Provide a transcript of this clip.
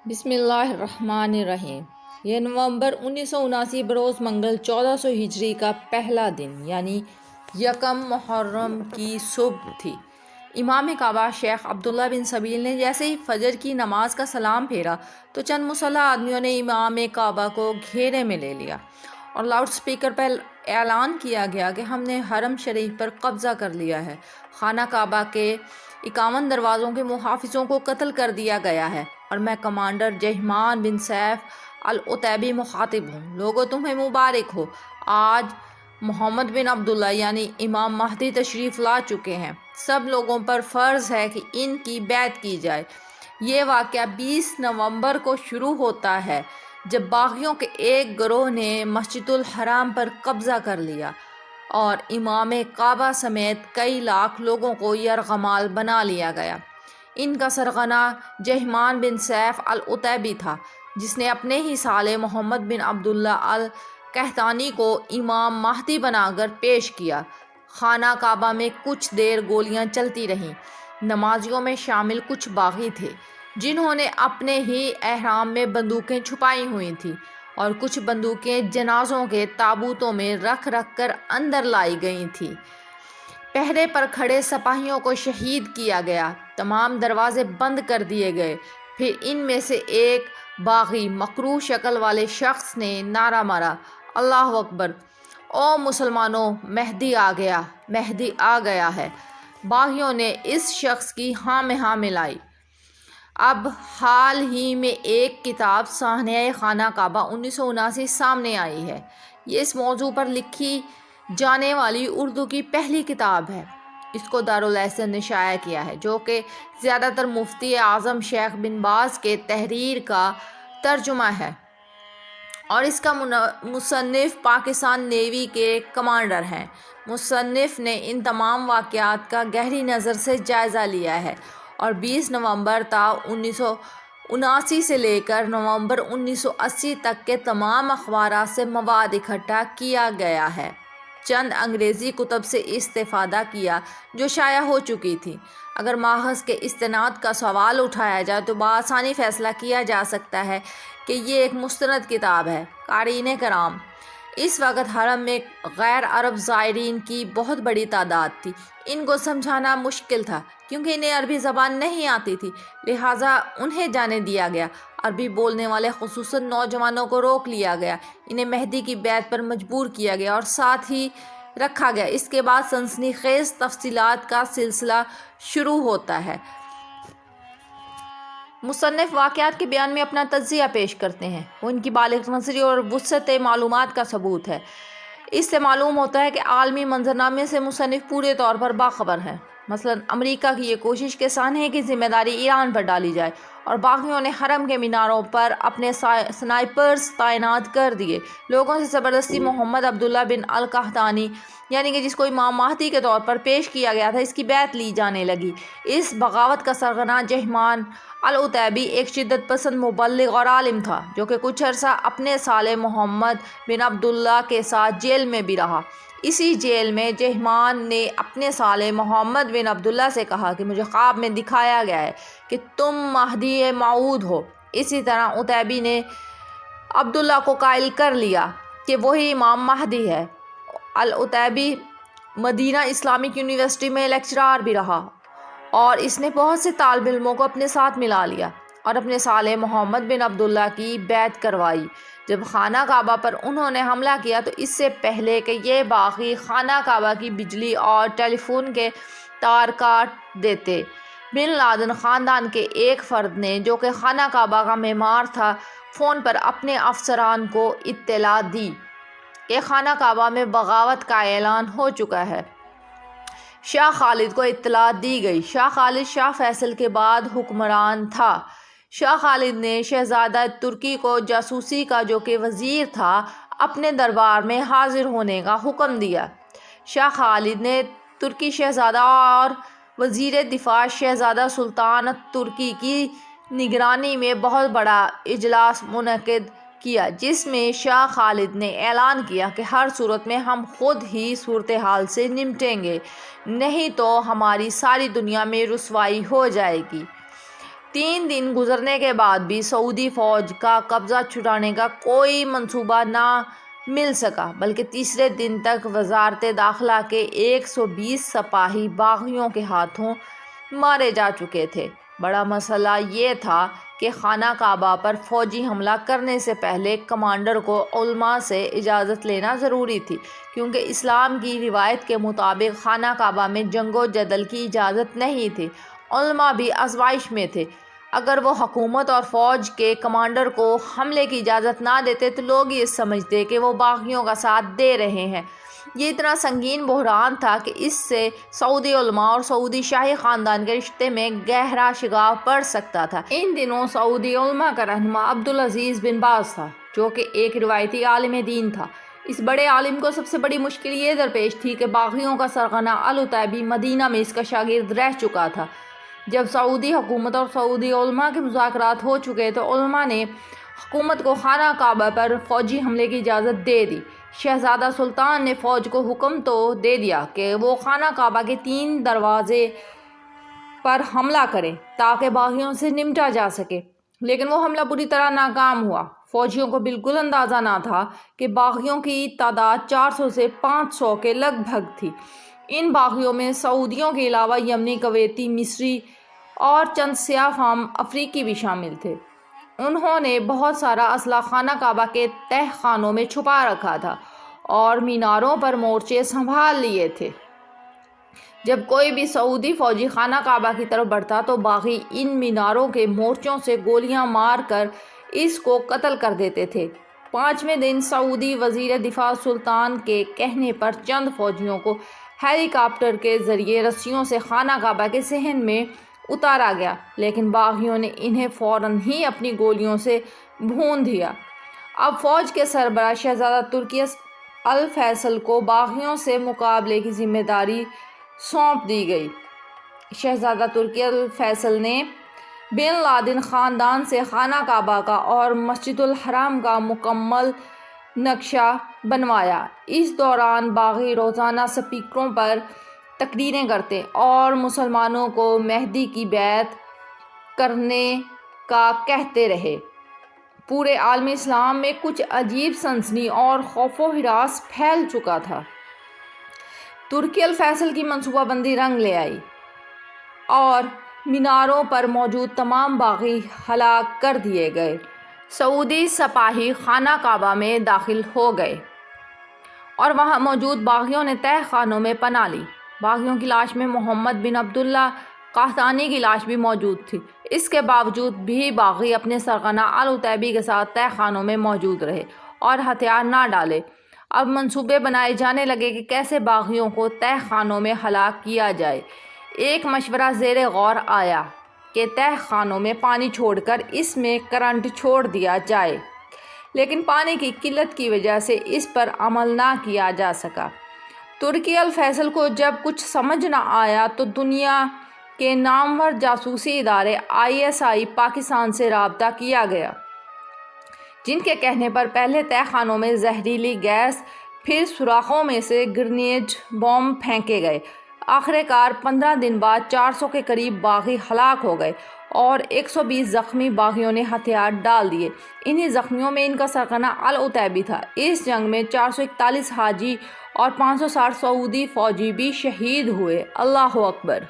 بسم اللہ الرحمن الرحیم۔ یہ نومبر 1979 بروز منگل 1400 ہجری کا پہلا دن یعنی یکم محرم کی صبح تھی۔ امام کعبہ شیخ عبداللہ بن سبیل نے جیسے ہی فجر کی نماز کا سلام پھیرا تو چند مسلح آدمیوں نے امام کعبہ کو گھیرے میں لے لیا اور لاؤڈ سپیکر پر اعلان کیا گیا کہ ہم نے حرم شریف پر قبضہ کر لیا ہے، خانہ کعبہ کے 51 دروازوں کے محافظوں کو قتل کر دیا گیا ہے اور میں کمانڈر جہمان بن سیف العتیبی مخاطب ہوں۔ لوگوں تمہیں مبارک ہو، آج محمد بن عبداللہ یعنی امام مہدی تشریف لا چکے ہیں، سب لوگوں پر فرض ہے کہ ان کی بیعت کی جائے۔ یہ واقعہ 20 نومبر کو شروع ہوتا ہے جب باغیوں کے ایک گروہ نے مسجد الحرام پر قبضہ کر لیا اور امام کعبہ سمیت کئی لاکھ لوگوں کو یرغمال بنا لیا گیا۔ ان کا سرغنہ جہمان بن سیف العتیبی تھا، جس نے اپنے ہی سالے محمد بن عبداللہ القحطانی کو امام مہدی بنا کر پیش کیا۔ خانہ کعبہ میں کچھ دیر گولیاں چلتی رہیں۔ نمازیوں میں شامل کچھ باغی تھے جنہوں نے اپنے ہی احرام میں بندوقیں چھپائی ہوئی تھیں اور کچھ بندوقیں جنازوں کے تابوتوں میں رکھ کر اندر لائی گئی تھیں۔ پہرے پر کھڑے سپاہیوں کو شہید کیا گیا، تمام دروازے بند کر دیے گئے۔ پھر ان میں سے ایک باغی مکروہ شکل والے شخص نے نعرہ مارا، اللہ اکبر! او مسلمانوں، مہدی آ گیا، مہدی آ گیا ہے۔ باغیوں نے اس شخص کی ہاں میں ہاں ملائی۔ اب حال ہی میں ایک کتاب صحنۂ خانہ کعبہ 1979 سامنے آئی ہے۔ یہ اس موضوع پر لکھی جانے والی اردو کی پہلی کتاب ہے۔ اس کو دارالحسن نے شائع کیا ہے، جو کہ زیادہ تر مفتی اعظم شیخ بن باز کے تحریر کا ترجمہ ہے اور اس کا مصنف پاکستان نیوی کے کمانڈر ہیں۔ مصنف نے ان تمام واقعات کا گہری نظر سے جائزہ لیا ہے اور 20 نومبر تا 1979 سے لے کر نومبر 1980 تک کے تمام اخبارات سے مواد اکٹھا کیا گیا ہے۔ چند انگریزی کتب سے استفادہ کیا جو شائع ہو چکی تھی۔ اگر ماخذ کے استناد کا سوال اٹھایا جائے تو بآسانی فیصلہ کیا جا سکتا ہے کہ یہ ایک مستند کتاب ہے۔ قارئین کرام، اس وقت حرم میں غیر عرب زائرین کی بہت بڑی تعداد تھی۔ ان کو سمجھانا مشکل تھا کیونکہ انہیں عربی زبان نہیں آتی تھی، لہٰذا انہیں جانے دیا گیا۔ عربی بولنے والے خصوصاً نوجوانوں کو روک لیا گیا، انہیں مہدی کی بیعت پر مجبور کیا گیا اور ساتھ ہی رکھا گیا۔ اس کے بعد سنسنی خیز تفصیلات کا سلسلہ شروع ہوتا ہے۔ مصنف واقعات کے بیان میں اپنا تجزیہ پیش کرتے ہیں۔ وہ ان کی بالغ نظری اور وسعت معلومات کا ثبوت ہے۔ اس سے معلوم ہوتا ہے کہ عالمی منظرنامے سے مصنف پورے طور پر باخبر ہیں۔ مثلاً امریکہ کی یہ کوشش کہ سانحے کی ذمہ داری ایران پر ڈالی جائے اور باغیوں نے حرم کے میناروں پر اپنے سنائپرز تعینات کر دیے۔ لوگوں سے زبردستی محمد عبداللہ بن القحطانی یعنی کہ جس کو امام مہدی کے طور پر پیش کیا گیا تھا، اس کی بیعت لی جانے لگی۔ اس بغاوت کا سرغنہ جہمان العتیبی ایک شدت پسند مبلغ اور عالم تھا جو کہ کچھ عرصہ اپنے سالے محمد بن عبداللہ کے ساتھ جیل میں بھی رہا۔ اسی جیل میں جہمان نے اپنے سالے محمد بن عبداللہ سے کہا کہ مجھے خواب میں دکھایا گیا ہے کہ تم مہدی موعود ہو۔ اسی طرح عتیبی نے عبداللہ کو قائل کر لیا کہ وہی امام مہدی ہے۔ العتیبی مدینہ اسلامک یونیورسٹی میں لیکچرار بھی رہا اور اس نے بہت سے طالب علموں کو اپنے ساتھ ملا لیا اور اپنے سالے محمد بن عبداللہ کی بیعت کروائی۔ جب خانہ کعبہ پر انہوں نے حملہ کیا تو اس سے پہلے کہ یہ باغی خانہ کعبہ کی بجلی اور ٹیلی فون کے تار کاٹ دیتے، بن لادن خاندان کے ایک فرد نے جو کہ خانہ کعبہ کا معمار تھا، فون پر اپنے افسران کو اطلاع دی کہ خانہ کعبہ میں بغاوت کا اعلان ہو چکا ہے۔ شاہ خالد کو اطلاع دی گئی۔ شاہ خالد شاہ فیصل کے بعد حکمران تھا۔ شاہ خالد نے شہزادہ ترکی کو جاسوسی کا جو کہ وزیر تھا اپنے دربار میں حاضر ہونے کا حکم دیا۔ شاہ خالد نے ترکی شہزادہ اور وزیر دفاع شہزادہ سلطان ترکی کی نگرانی میں بہت بڑا اجلاس منعقد کیا، جس میں شاہ خالد نے اعلان کیا کہ ہر صورت میں ہم خود ہی صورتحال سے نمٹیں گے، نہیں تو ہماری ساری دنیا میں رسوائی ہو جائے گی۔ 3 دن گزرنے کے بعد بھی سعودی فوج کا قبضہ چھڑانے کا کوئی منصوبہ نہ مل سکا، بلکہ تیسرے دن تک وزارت داخلہ کے 120 سپاہی باغیوں کے ہاتھوں مارے جا چکے تھے۔ بڑا مسئلہ یہ تھا کہ خانہ کعبہ پر فوجی حملہ کرنے سے پہلے کمانڈر کو علماء سے اجازت لینا ضروری تھی، کیونکہ اسلام کی روایت کے مطابق خانہ کعبہ میں جنگ و جدل کی اجازت نہیں تھی۔ علماء بھی آزمائش میں تھے۔ اگر وہ حکومت اور فوج کے کمانڈر کو حملے کی اجازت نہ دیتے تو لوگ یہ سمجھتے کہ وہ باغیوں کا ساتھ دے رہے ہیں۔ یہ اتنا سنگین بحران تھا کہ اس سے سعودی علماء اور سعودی شاہی خاندان کے رشتے میں گہرا شگاف پڑ سکتا تھا۔ ان دنوں سعودی علماء کا رہنما عبدالعزیز بن باز تھا، جو کہ ایک روایتی عالم دین تھا۔ اس بڑے عالم کو سب سے بڑی مشکل یہ درپیش تھی کہ باغیوں کا سرغنہ العتیبی مدینہ میں اس کا شاگرد رہ چکا تھا۔ جب سعودی حکومت اور سعودی علماء کے مذاکرات ہو چکے تو علماء نے حکومت کو خانہ کعبہ پر فوجی حملے کی اجازت دے دی۔ شہزادہ سلطان نے فوج کو حکم تو دے دیا کہ وہ خانہ کعبہ کے 3 دروازے پر حملہ کریں تاکہ باغیوں سے نمٹا جا سکے، لیکن وہ حملہ پوری طرح ناکام ہوا۔ فوجیوں کو بالکل اندازہ نہ تھا کہ باغیوں کی تعداد 400 سے 500 کے لگ بھگ تھی۔ ان باغیوں میں سعودیوں کے علاوہ یمنی، کویتی، مصری اور چند سیاہ فام افریقی بھی شامل تھے۔ انہوں نے بہت سارا اسلحہ خانہ کعبہ کے تہہ خانوں میں چھپا رکھا تھا اور میناروں پر مورچے سنبھال لیے تھے۔ جب کوئی بھی سعودی فوجی خانہ کعبہ کی طرف بڑھتا تو باغی ان میناروں کے مورچوں سے گولیاں مار کر اس کو قتل کر دیتے تھے۔ 5ویں دن سعودی وزیر دفاع سلطان کے کہنے پر چند فوجیوں کو ہیلی کاپٹر کے ذریعے رسیوں سے خانہ کعبہ کے صحن میں اتارا گیا، لیکن باغیوں نے انہیں فوراً ہی اپنی گولیوں سے بھون دیا۔ اب فوج کے سربراہ شہزادہ ترکی الفیصل کو باغیوں سے مقابلے کی ذمہ داری سونپ دی گئی۔ شہزادہ ترکی الفیصل نے بن لادن خاندان سے خانہ کعبہ کا اور مسجد الحرام کا مکمل نقشہ بنوایا۔ اس دوران باغی روزانہ سپیکروں پر تقریریں کرتے اور مسلمانوں کو مہدی کی بیعت کرنے کا کہتے رہے۔ پورے عالم اسلام میں کچھ عجیب سنسنی اور خوف و ہراس پھیل چکا تھا۔ ترکی الفیصل کی منصوبہ بندی رنگ لے آئی اور میناروں پر موجود تمام باغی ہلاک کر دیے گئے۔ سعودی سپاہی خانہ کعبہ میں داخل ہو گئے اور وہاں موجود باغیوں نے تہہ خانوں میں پناہ لی۔ باغیوں کی لاش میں محمد بن عبداللہ قحطانی کی لاش بھی موجود تھی۔ اس کے باوجود بھی باغی اپنے سرغنہ العتیبی کے ساتھ تہہ خانوں میں موجود رہے اور ہتھیار نہ ڈالے۔ اب منصوبے بنائے جانے لگے کہ کیسے باغیوں کو تہہ خانوں میں ہلاک کیا جائے۔ ایک مشورہ زیر غور آیا کہ تہہ خانوں میں پانی چھوڑ کر اس میں کرنٹ چھوڑ دیا جائے، لیکن پانی کی قلت کی وجہ سے اس پر عمل نہ کیا جا سکا۔ ترکی الفیصل کو جب کچھ سمجھ نہ آیا تو دنیا کے نامور جاسوسی ادارے ISI پاکستان سے رابطہ کیا گیا، جن کے کہنے پر پہلے تہہ خانوں میں زہریلی گیس، پھر سوراخوں میں سے گرینیڈ بم پھینکے گئے۔ آخر کار 15 دن بعد 400 کے قریب باغی ہلاک ہو گئے اور 120 زخمی باغیوں نے ہتھیار ڈال دیے۔ انہی زخمیوں میں ان کا سرغنہ العتیبی تھا۔ اس جنگ میں 441 حاجی اور 560 سعودی فوجی بھی شہید ہوئے۔ اللہ اکبر۔